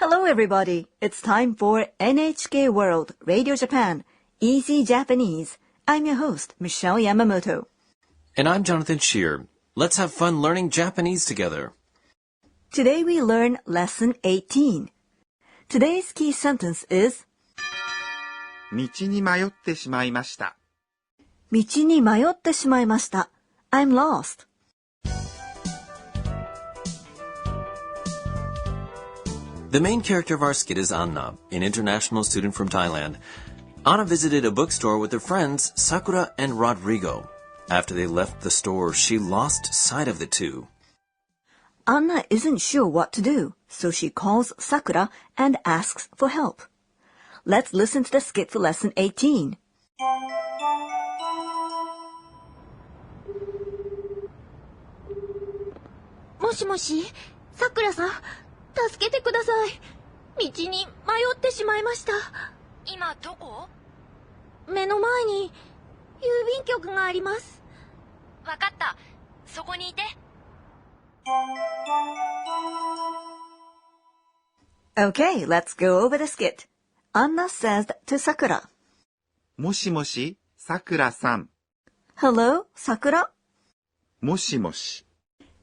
Hello everybody. It's time for NHK World Radio Japan Easy Japanese. I'm your host, Michelle Yamamoto. And I'm Jonathan Shear. Let's have fun learning Japanese together. Today we learn Lesson 18. Today's key sentence is 道に迷ってしまいました。道に迷ってしまいました。I'm lost. The main character of our skit is Anna, an international student from Thailand. Anna visited a bookstore with her friends Sakura and Rodrigo. After they left the store, she lost sight of the two. Anna isn't sure what to do, so she calls Sakura and asks for help. Let's listen to the skit for Lesson 18. もしもし、さくらさん、助けてください。道に迷ってしまいました。今どこ？目の前に郵便局があります。わかった。そこにいて。Okay, let's go over the skit. Anna says to Sakura. もしもし、さくらさん。 Hello, Sakura? もしもし。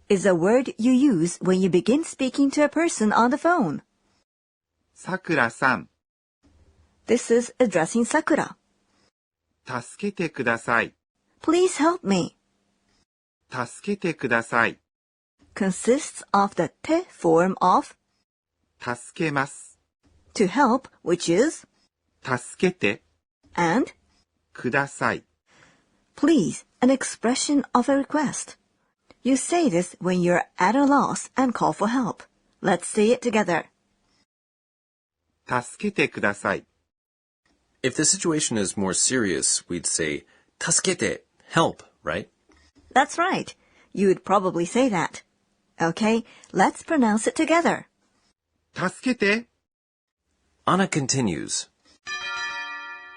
Is a word you use when you begin speaking to a person on the phone. さくらさん。 This is addressing Sakura. 助けてください。 Please help me. 助けてください。 Consists of the te form of 助けます。 to help, which is 助けて and ください。 please, an expression of a request. You say this when you're at a loss and call for help. Let's say it together. 助けてください。 If the situation is more serious, we'd say, 助けて, help, right? That's right. You would probably say that. Okay, let's pronounce it together. 助けて。 Anna continues.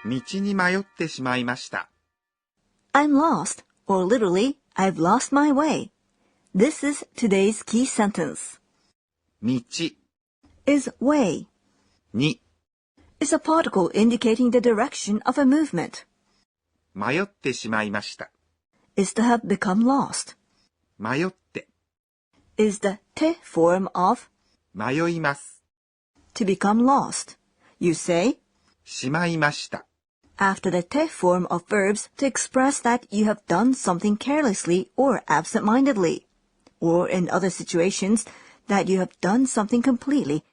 道に迷ってしまいました。 I'm lost, or literally, I've lost my way. This is today's key sentence. 道 Is way. に Is a particle indicating the direction of a movement. 迷ってしまいました。 Is to have become lost. 迷って Is the te form of 迷います。 to become lost. You say しまいました。 after the te form of verbs to express that you have done something carelessly or absent-mindedly, or in other situations that you have done something completely,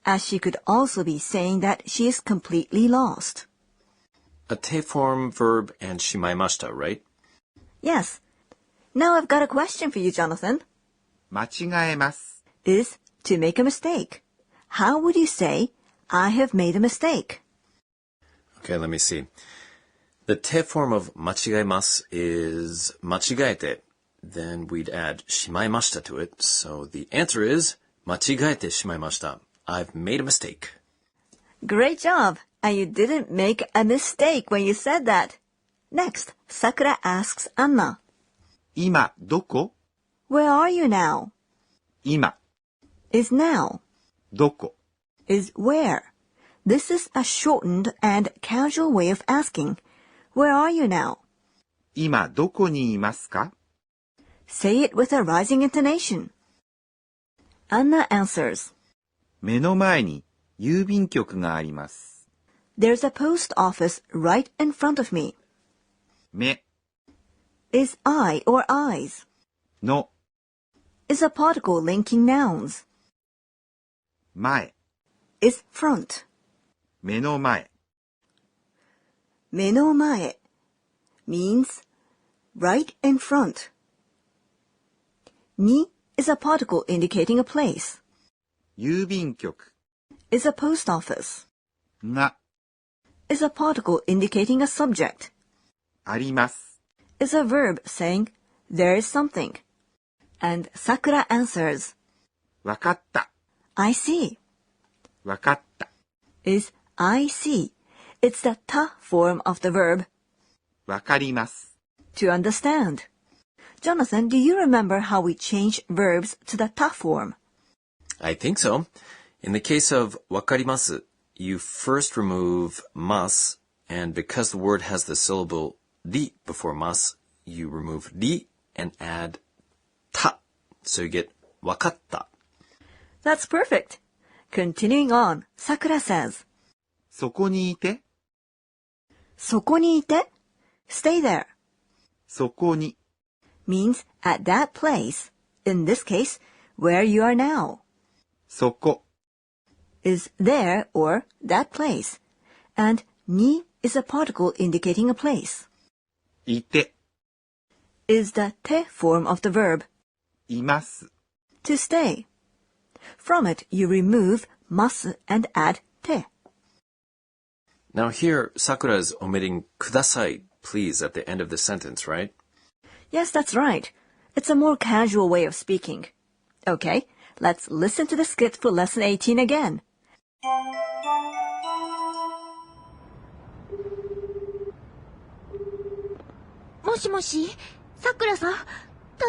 as she could also be saying that she is completely lost. A te form verb and shimaimashita, right? Yes. Now I've got a question for you, Jonathan. 間違えます。 Is to make a mistake. How would you say, I have made a mistake? Okay, let me see. The te form of machigaemasu is machigaete. Then we'd add shimaimashita to it. So the answer is machigaete shimaimashita. I've made a mistake. Great job. And you didn't make a mistake when you said that. Next, Sakura asks Anna. 今どこ？ Where are you now? 今 Is now. どこ？ Is where. This is a shortened and casual way of asking, where are you now? 今どこにいますか？ Say it with a rising intonation. Anna answers, 目の前に郵便局があります。 There's a post office right in front of me. 目 Is eye or eyes. の Is a particle linking nouns. 前 Is front. 目の前 目の前 means right in front. Ni is a particle indicating a place. 郵便局 Is a post office. が Is a particle indicating a subject. あります。 Is a verb saying there is something. And Sakura answers, わかった。 I see. わかった。 Is I see. It's the ta form of the verb わかります。 to understand. Jonathan, do you remember how we change verbs to the ta form? I think so. In the case of わかります, you first remove mas, and because the word has the syllable ri before mas, you remove ri and add ta. So you get わかった. That's perfect. Continuing on, Sakura says, そこにいて、そこにいて? Stay there. そこに、 means at that place. In this case, where you are now. そこ、 is there or that place. And ni is a particle indicating a place. いて、 is the te form of the verb います。 to stay. From it, you remove mas and add te. Now here, Sakura is omitting ください, please, at the end of the sentence, right? Yes, that's right. It's a more casual way of speaking. Okay, let's listen to the skit for lesson 18 again. もしもし、さくらさん、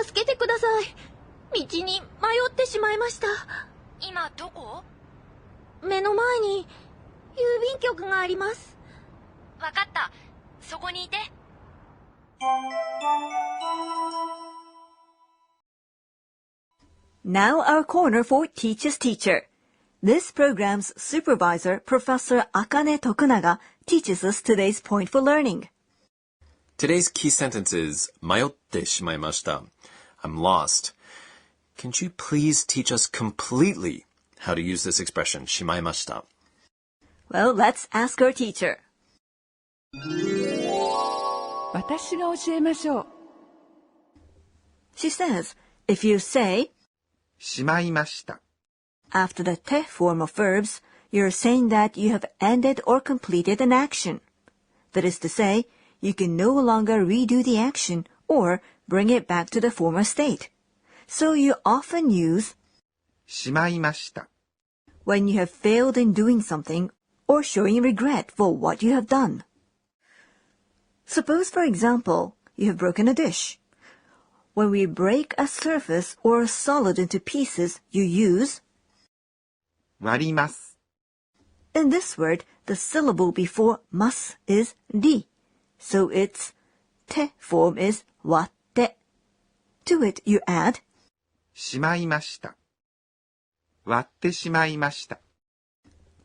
助けてください。道に迷ってしまいました。今どこ？目の前に郵便局があります。わかった。そこにいて。Now our corner for Teacher's Teacher. This program's supervisor, Professor Akane Tokunaga, teaches us today's point for learning. Today's key sentence is 迷ってしまいました. I'm lost. Can you please teach us completely how to use this expression, しまいました? Well, let's ask our teacher. 私が教えましょう。 She says, if you say しまいました。 after the te form of verbs, you're saying that you have ended or completed an action. That is to say, you can no longer redo the action or bring it back to the former state. So you often use しまいました。 when you have failed in doing something or showing regret for what you have done. Suppose, for example, you have broken a dish. When we break a surface or a solid into pieces, you use 割ります。 In this word, the syllable before mas is ri, so its te form is watte. To it, you add しまいました。割ってしまいました。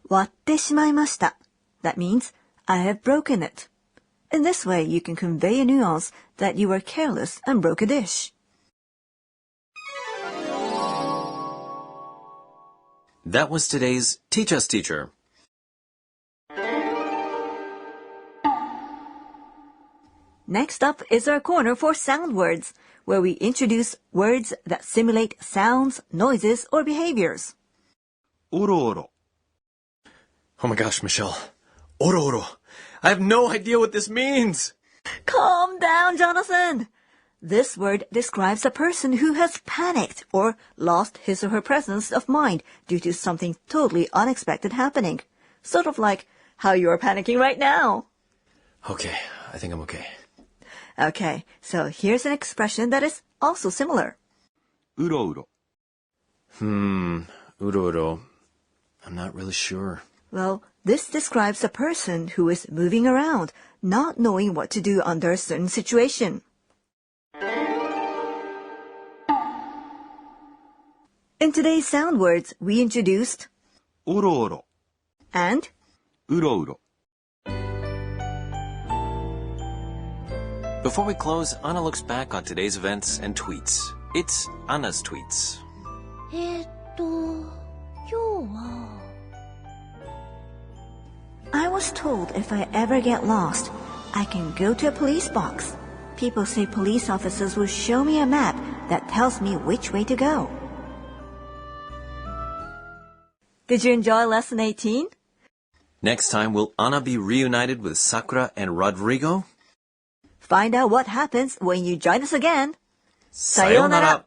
watte shimaimashita. That means, I have broken it. In this way, you can convey a nuance that you were careless and broke a dish. That was today's Teach Us Teacher. Next up is our corner for sound words, where we introduce words that simulate sounds, noises, or behaviors. おろおろ、 Oh my gosh, Michelle. Oro oro. I have no idea what this means. Calm down, Jonathan. This word describes a person who has panicked or lost his or her presence of mind due to something totally unexpected happening. Sort of like how you are panicking right now. Okay, I think I'm okay. Okay, so here's an expression that is also similar. うろうろ、 Uro uro. I'm not really sure. Well, this describes a person who is moving around, not knowing what to do under a certain situation. In today's sound words, we introduced おろおろ、 and うろうろ。 Before we close, Anna looks back on today's events and tweets. It's Anna's tweets. 今日は I was told if I ever get lost, I can go to a police box. People say police officers will show me a map that tells me which way to go. Did you enjoy lesson 18? Next time, will Anna be reunited with Sakura and Rodrigo? Find out what happens when you join us again. Sayonara.